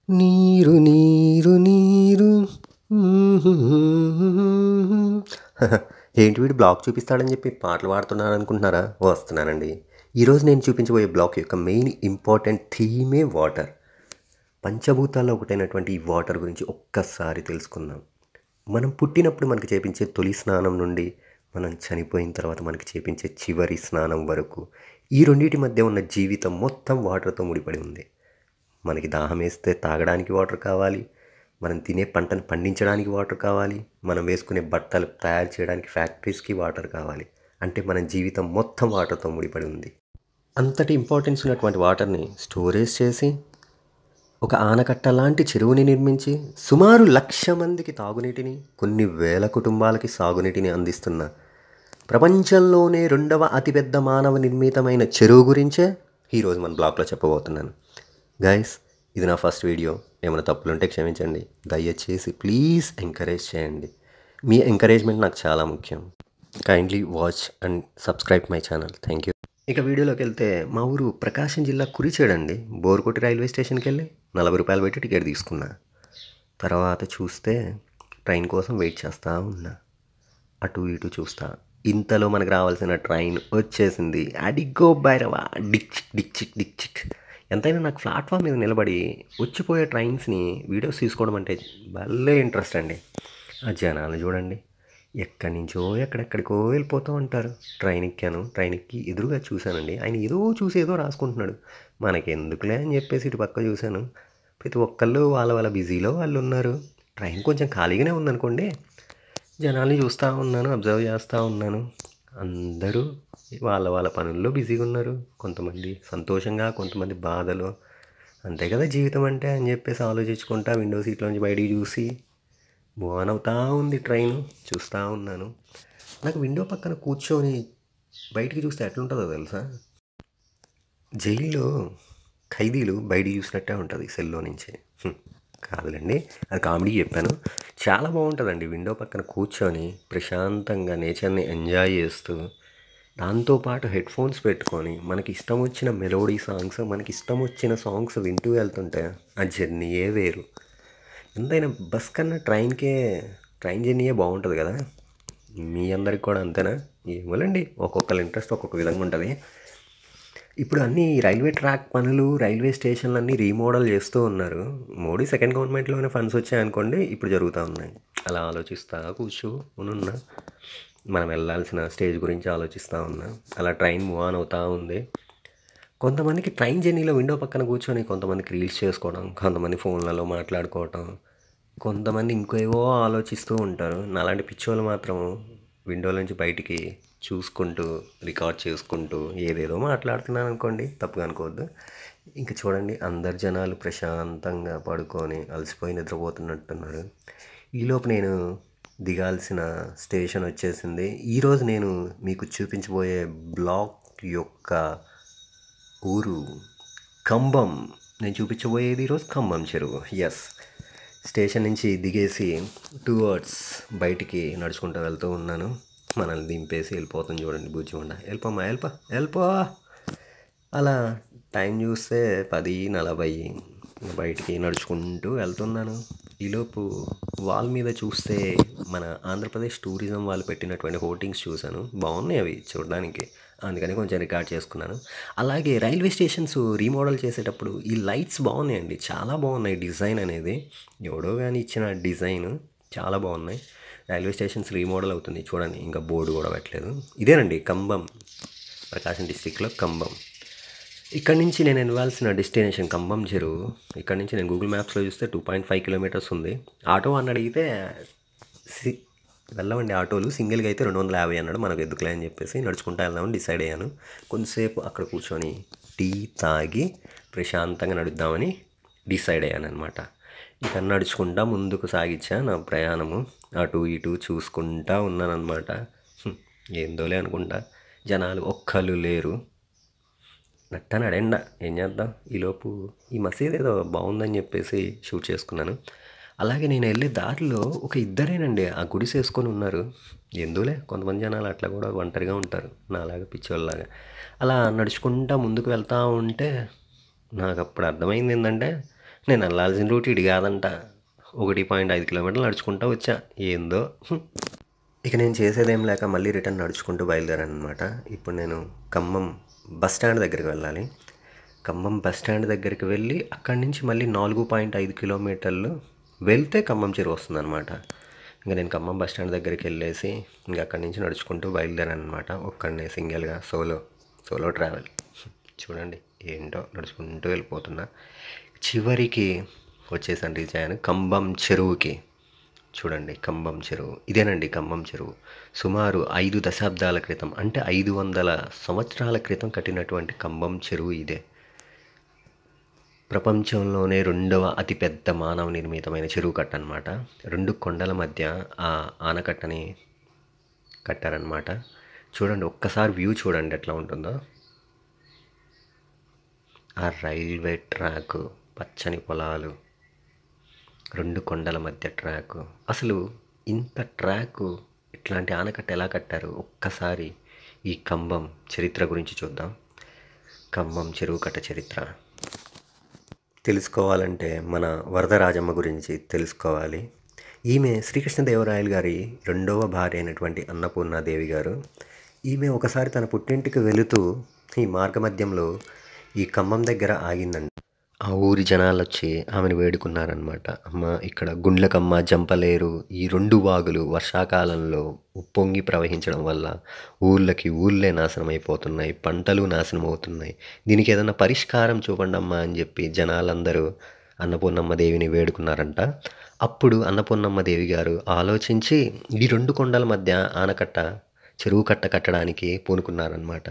నీరు నీరు నీరు ఏంటి వీడు బ్లాగ్ చూపిస్తాడని చెప్పి పాటలు పాడుతున్నాను అనుకుంటున్నారా? వస్తున్నానండి. ఈరోజు నేను చూపించబోయే బ్లాగ్ యొక్క మెయిన్ ఇంపార్టెంట్ థీమే వాటర్. పంచభూతాల్లో ఒకటైనటువంటి ఈ వాటర్ గురించి ఒక్కసారి తెలుసుకుందాం. మనం పుట్టినప్పుడు మనకి చేపించే తొలి స్నానం నుండి మనం చనిపోయిన తర్వాత మనకి చేపించే చివరి స్నానం వరకు ఈ రెండింటి మధ్య ఉన్న జీవితం మొత్తం వాటర్తో ముడిపడి ఉంది. మనకి దాహం వేస్తే తాగడానికి వాటర్ కావాలి, మనం తినే పంటను పండించడానికి వాటర్ కావాలి, మనం వేసుకునే బట్టలు తయారు చేయడానికి ఫ్యాక్టరీస్కి వాటర్ కావాలి. అంటే మన జీవితం మొత్తం వాటర్తో ముడిపడి ఉంది. అంతటి ఇంపార్టెన్స్ ఉన్నటువంటి వాటర్ని స్టోరేజ్ చేసి ఒక ఆనకట్ట లాంటి చెరువుని నిర్మించి సుమారు 1,00,000 మందికి తాగునీటిని, కొన్ని వేల కుటుంబాలకి సాగునీటిని అందిస్తున్న ప్రపంచంలోనే 2వ అతిపెద్ద మానవ నిర్మితమైన చెరువు గురించే ఈరోజు మన బ్లాగ్లో చెప్పబోతున్నాను. గైస్, ఇది నా ఫస్ట్ వీడియో. ఏమైనా తప్పులుంటే క్షమించండి. దయచేసి ప్లీజ్ ఎంకరేజ్ చేయండి. మీ ఎంకరేజ్మెంట్ నాకు చాలా ముఖ్యం. Kindly watch and subscribe my channel. Thank you. ఇక వీడియోలోకి వెళ్తే, మా ఊరు ప్రకాశం జిల్లా కురిచేడండి. బోరుకొట్టి రైల్వే స్టేషన్కి వెళ్ళి 40 రూపాయలు పెట్టి టికెట్ తీసుకున్నా. తర్వాత చూస్తే ట్రైన్ కోసం వెయిట్ చేస్తూ ఉన్నా. అటు ఇటు చూస్తా, ఇంతలో మనకు రావాల్సిన ట్రైన్ వచ్చేసింది. అడిగో భైరవ, డిక్ డిక్ చిక్ డిక్ చిక్. ఎంతైనా నాకు ప్లాట్ఫామ్ మీద నిలబడి వచ్చిపోయే ట్రైన్స్ని వీడియోస్ తీసుకోవడం అంటే భలే ఇంట్రెస్ట్ అండి. ఆ జనాలు చూడండి, ఎక్కడి నుంచో ఎక్కడెక్కడికో వెళ్ళిపోతూ ఉంటారు. ట్రైన్ ఎక్కాను, ట్రైన్ ఎక్కి ఎదురుగా చూశానండి. ఆయన ఏదో చూసి ఏదో రాసుకుంటున్నాడు. మనకెందుకులే అని చెప్పేసి ఇటు పక్క చూశాను. ప్రతి ఒక్కళ్ళు వాళ్ళ వాళ్ళ బిజీలో వాళ్ళు ఉన్నారు. ట్రైన్ కొంచెం ఖాళీగానే ఉందనుకోండి. జనాల్ని చూస్తూ ఉన్నాను, అబ్జర్వ్ చేస్తూ ఉన్నాను. అందరూ వాళ్ళ వాళ్ళ పనుల్లో బిజీగా ఉన్నారు. కొంతమంది సంతోషంగా, కొంతమంది బాధలో. అంతే కదా జీవితం అంటే అని చెప్పేసి ఆలోచించుకుంటా విండో సీట్లోంచి బయటికి చూసి మూవ్ ఆన్ అవుతూ ఉంది ట్రైన్. చూస్తూ ఉన్నాను. నాకు విండో పక్కన కూర్చొని బయటికి చూస్తే ఎట్లుంటుందో తెలుసా? జైల్లో ఖైదీలు బయటికి చూసినట్టే ఉంటుంది సెల్లో నుంచి. కాదులేండి, అది కామెడీ చెప్పాను. చాలా బాగుంటుందండి విండో పక్కన కూర్చొని ప్రశాంతంగా నేచర్ని ఎంజాయ్ చేస్తూ, దాంతోపాటు హెడ్ ఫోన్స్ పెట్టుకొని మనకి ఇష్టం వచ్చిన మెలోడీ సాంగ్స్, మనకి ఇష్టం వచ్చిన సాంగ్స్ వింటూ వెళ్తుంటే ఆ జర్నీయే వేరు. ఎంతైనా బస్ కన్నా ట్రైన్ జర్నీయే బాగుంటుంది కదా. మీ అందరికి కూడా అంతేనా? ఏమోలేండి, ఒక్కొక్కరి ఇంట్రెస్ట్ ఒక్కొక్క విధంగా ఉంటుంది. ఇప్పుడు అన్నీ రైల్వే ట్రాక్ పనులు, రైల్వే స్టేషన్లు అన్నీ రీమోడల్ చేస్తూ ఉన్నారు. మోడీ సెకండ్ గవర్నమెంట్లోనే ఫండ్స్ వచ్చాయనుకోండి, ఇప్పుడు జరుగుతూ ఉన్నాయి. అలా ఆలోచిస్తా కూర్చున్నా. మనం వెళ్ళాల్సిన స్టేజ్ గురించి ఆలోచిస్తూ ఉన్నా. అలా ట్రైన్ మూవ్ ఆన్ అవుతూ ఉంది. కొంతమందికి ట్రైన్ జర్నీలో విండో పక్కన కూర్చొని కొంతమందికి రీల్స్ చేసుకోవడం, కొంతమంది ఫోన్లలో మాట్లాడుకోవటం, కొంతమంది ఇంకేవో ఆలోచిస్తూ ఉంటారు. నాలాంటి పిచ్చోళ్ళు మాత్రం విండో నుంచి బయటికి చూసుకుంటూ, రికార్డ్ చేసుకుంటూ ఏదేదో మాట్లాడుతున్నాను అనుకోండి, తప్పుగా అనుకోవద్దు. ఇంకా చూడండి, అందరు జనాలు ప్రశాంతంగా పడుకొని అలసిపోయి నిద్రపోతున్నట్టున్నారు. ఈలోపు నేను దిగాల్సిన స్టేషన్ వచ్చేసింది. ఈరోజు నేను మీకు చూపించబోయే బ్లాగ్ యొక్క ఊరు కంబం. నేను చూపించబోయేది ఈరోజు కంబం చెరువు. ఎస్, స్టేషన్ నుంచి దిగేసి టువర్డ్స్ బయటికి నడుచుకుంటూ వెళ్తూ ఉన్నాను. మనల్ని దింపేసి వెళ్ళిపోతుంది చూడండి బుజ్జిమండ. వెళ్ళిపోమ్మా, వెళ్ళిపో. అలా టైం చూస్తే 10:40. బయటికి నడుచుకుంటూ వెళ్తున్నాను. ఈలోపు వాల్ మీద చూస్తే మన ఆంధ్రప్రదేశ్ టూరిజం వాళ్ళు పెట్టినటువంటి హోర్డింగ్స్ చూశాను. బాగున్నాయి అవి చూడడానికి, అందుకని కొంచెం రికార్డ్ చేసుకున్నాను. అలాగే రైల్వే స్టేషన్స్ రీమోడల్ చేసేటప్పుడు ఈ లైట్స్ బాగున్నాయండి, చాలా బాగున్నాయి. డిజైన్ అనేది ఎవడో కానీ ఇచ్చిన డిజైన్ చాలా బాగున్నాయి. రైల్వే స్టేషన్స్ రీమోడల్ అవుతుంది చూడండి, ఇంకా బోర్డు కూడా పెట్టలేదు. ఇదేనండి కంబం, ప్రకాశం డిస్టిక్లో కంబం. ఇక్కడ నుంచి నేను వెళ్ళాల్సిన డెస్టినేషన్ కంబం చెరువు. ఇక్కడ నుంచి నేను గూగుల్ మ్యాప్స్లో చూస్తే 2.5 కిలోమీటర్స్ ఉంది. ఆటో అని అడిగితే వెళ్ళమండి ఆటోలు, సింగిల్గా అయితే 250 అన్నాడు. మనకు ఎందుకులే అని చెప్పేసి నడుచుకుంటూ వెళ్దామని డిసైడ్ అయ్యాను. కొంతసేపు అక్కడ కూర్చొని టీ తాగి ప్రశాంతంగా నడుద్దామని డిసైడ్ అయ్యాను అనమాట. ఇక నడుచుకుంటా ముందుకు సాగించా నా ప్రయాణము. అటు ఇటు చూసుకుంటా ఉన్నానన్నమాట. ఏందోలే అనుకుంటా, జనాలు ఒక్కళ్ళు లేరు. నట్టని ఎండ, ఏం చేద్దాం. ఈలోపు ఈ మసీద్ ఏదో బాగుందని చెప్పేసి షూట్ చేసుకున్నాను. అలాగే నేను వెళ్ళే దారిలో ఒక ఇద్దరేనండి ఆ గుడిసె వేసుకొని ఉన్నారు. ఎందులే, కొంతమంది జనాలు అట్లా కూడా ఒంటరిగా ఉంటారు, నాలాగా పిచ్చోళ్ళలాగా. అలా నడుచుకుంటా ముందుకు వెళ్తూ ఉంటే నాకు అప్పుడు అర్థమైంది ఏంటంటే, నేను వెళ్ళాల్సిన రూట్ ఇటు కాదంట. 1.5 కిలోమీటర్లు నడుచుకుంటూ వచ్చా. ఏందో. ఇక నేను చేసేదేం లేక మళ్ళీ రిటర్న్ నడుచుకుంటూ బయలుదేరాను అనమాట. ఇప్పుడు నేను ఖమ్మం బస్ స్టాండ్ దగ్గరికి వెళ్ళాలి. ఖమ్మం బస్ స్టాండ్ దగ్గరికి వెళ్ళి అక్కడి నుంచి మళ్ళీ 4.5 కిలోమీటర్లు వెళ్తే ఖమ్మం చెరువు వస్తుందన్నమాట. ఇంకా నేను ఖమ్మం బస్ స్టాండ్ దగ్గరికి వెళ్ళేసి ఇంకా అక్కడి నుంచి నడుచుకుంటూ బయలుదేరాను అనమాట. ఒక్కడనే సింగిల్గా సోలో ట్రావెల్. చూడండి ఏంటో నడుచుకుంటూ వెళ్ళిపోతున్నా. చివరికి వచ్చేసాను, రీచ్ అయ్యాను కంబం చెరువుకి. చూడండి కంబం చెరువు ఇదేనండి. కంబం చెరువు సుమారు 5 దశాబ్దాల క్రితం, అంటే 500 సంవత్సరాల క్రితం కట్టినటువంటి కంబం చెరువు ఇదే. ప్రపంచంలోనే 2వ అతిపెద్ద మానవ నిర్మితమైన చెరువు కట్ట అనమాట. 2 కొండల మధ్య ఆ ఆనకట్టని కట్టారనమాట. చూడండి ఒక్కసారి వ్యూ చూడండి ఎట్లా ఉంటుందో. ఆ రైల్వే ట్రాక్, పచ్చని పొలాలు, 2 కొండల మధ్య ట్రాక్. అసలు ఇంత ట్రాక్, ఇట్లాంటి ఆనకట్ట ఎలా కట్టారు? ఒక్కసారి ఈ కంబం చరిత్ర గురించి చూద్దాం. కంబం చెరువు కట్ట చరిత్ర తెలుసుకోవాలంటే మన వరదరాజమ్మ గురించి తెలుసుకోవాలి. ఈమె శ్రీకృష్ణదేవరాయలు గారి 2వ భార్య అయినటువంటి అన్నపూర్ణాదేవి గారు. ఈమె ఒకసారి తన పుట్టింటికి వెళుతూ ఈ మార్గమధ్యంలో ఈ ఖమ్మం దగ్గర ఆగిందండి. ఆ ఊరి జనాలు వచ్చి ఆమెను వేడుకున్నారనమాట. అమ్మ, ఇక్కడ గుండ్లకమ్మ, జంపలేరు ఈ 2 వాగులు వర్షాకాలంలో ఉప్పొంగి ప్రవహించడం వల్ల ఊళ్ళే నాశనం అయిపోతున్నాయి, పంటలు నాశనం అవుతున్నాయి. దీనికి ఏదైనా పరిష్కారం చూపండి అమ్మా అని చెప్పి జనాలందరూ అన్నపూర్ణమ్మ దేవిని వేడుకున్నారంట. అప్పుడు అన్నపూర్ణమ్మ దేవి గారు ఆలోచించి ఈ 2 కొండల మధ్య ఆనకట్ట, చెరువు కట్ట కట్టడానికి పూనుకున్నారనమాట.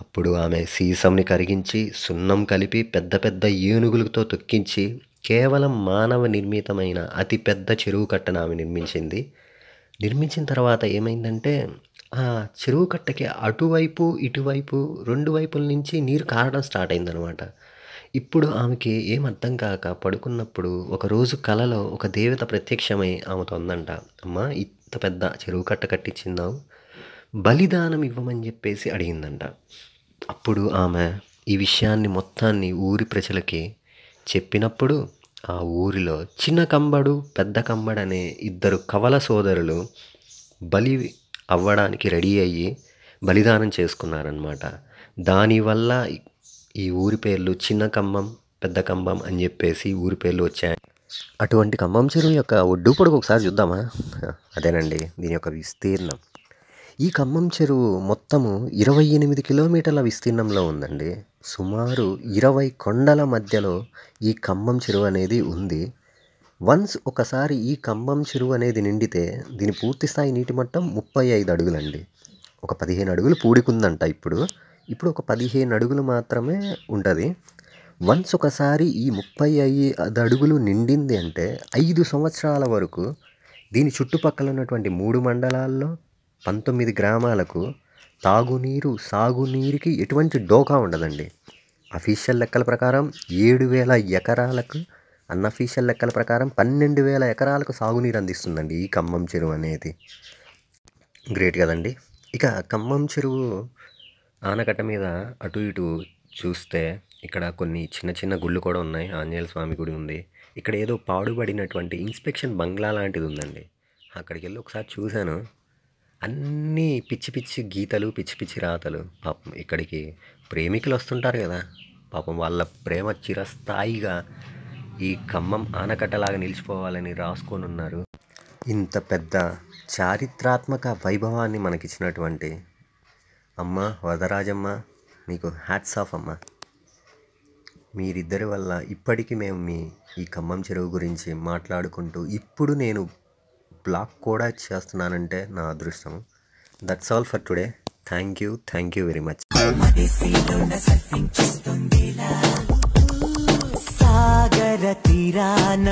అప్పుడు ఆమె సీసంని కరిగించి సున్నం కలిపి పెద్ద పెద్ద ఏనుగులతో తొక్కించి కేవలం మానవ నిర్మితమైన అతిపెద్ద చెరువు కట్టను ఆమె నిర్మించింది. నిర్మించిన తర్వాత ఏమైందంటే ఆ చెరువు కట్టకి అటువైపు ఇటువైపు 2 వైపుల నుంచి నీరు కారడం స్టార్ట్ అయిందనమాట. ఇప్పుడు ఆమెకి ఏం అర్థం కాక పడుకున్నప్పుడు ఒకరోజు కలలో ఒక దేవత ప్రత్యక్షమై ఆమెతో ఉందంట, అమ్మ ఇంత పెద్ద చెరువు కట్ట కట్టించిందావు, బలిదానం ఇవ్వమని చెప్పేసి అడిగిందంట. అప్పుడు ఆమె ఈ విషయాన్ని మొత్తాన్ని ఊరి ప్రజలకి చెప్పినప్పుడు ఆ ఊరిలో చిన్న కంబడు పెద్ద కంబడు అనే 2 కవల సోదరులు బలి అవ్వడానికి రెడీ అయ్యి బలిదానం చేసుకున్నారనమాట. దానివల్ల ఈ ఊరి పేర్లు చిన్న కంబం, పెద్ద కంబం అని చెప్పేసి ఊరి పేర్లు వచ్చాయి. అటువంటి కంబం చెరువు యొక్క ఒడ్డు పొడుగు ఒకసారి చూద్దామా? అదేనండి దీని యొక్క విస్తీర్ణం. ఈ ఖమ్మం చెరువు మొత్తము 28 కిలోమీటర్ల విస్తీర్ణంలో ఉందండి. సుమారు 20 కొండల మధ్యలో ఈ ఖమ్మం చెరువు అనేది ఉంది. వన్స్ ఒకసారి ఈ ఖమ్మం చెరువు అనేది నిండితే దీని పూర్తి స్థాయి నీటి మట్టం 35 అడుగులండి. ఒక 15 అడుగులు పూడికుందంట. ఇప్పుడు ఒక 15 అడుగులు మాత్రమే ఉంటుంది. వన్స్ ఒకసారి ఈ 35 అడుగులు నిండింది అంటే 5 సంవత్సరాల వరకు దీని చుట్టుపక్కల ఉన్నటువంటి 3 మండలాల్లో 19 గ్రామాలకు తాగునీరు, సాగునీరుకి ఎటువంటి డోకా ఉండదండి. అఫీషియల్ లెక్కల ప్రకారం 7,000 ఎకరాలకు, అన్అఫీషియల్ లెక్కల ప్రకారం 12,000 ఎకరాలకు సాగునీరు అందిస్తుందండి ఈ ఖమ్మం చెరువు అనేది. గ్రేట్ కదండి. ఇక ఖమ్మం చెరువు ఆనకట్ట మీద అటు ఇటు చూస్తే ఇక్కడ కొన్ని చిన్న చిన్న గుళ్ళు కూడా ఉన్నాయి. ఆంజనేయ స్వామి గుడి ఉంది. ఇక్కడ ఏదో పాడుబడినటువంటి ఇన్స్పెక్షన్ బంగ్లా లాంటిది ఉందండి. అక్కడికి వెళ్ళి ఒకసారి చూశాను. అన్నీ పిచ్చి పిచ్చి గీతలు, పిచ్చి పిచ్చి రాతలు. పాపం ఇక్కడికి ప్రేమికులు వస్తుంటారు కదా, పాపం వాళ్ళ ప్రేమ చిరస్థాయిగా ఈ ఖమ్మం ఆనకట్టలాగా నిలిచిపోవాలని రాసుకొని ఉన్నారు. ఇంత పెద్ద చారిత్రాత్మక వైభవాన్ని మనకిచ్చినటువంటి అమ్మ వరదరాజమ్మ, మీకు హ్యాట్స్ ఆఫ్ అమ్మ. మీరిద్దరి వల్ల ఇప్పటికీ మేము ఈ ఖమ్మం చెరువు గురించి మాట్లాడుకుంటూ ఇప్పుడు నేను బ్లాగ్ కూడా చేస్తున్నానంటే నా అదృష్టం. That's all for today. Thank you very much. సాగర తీరాన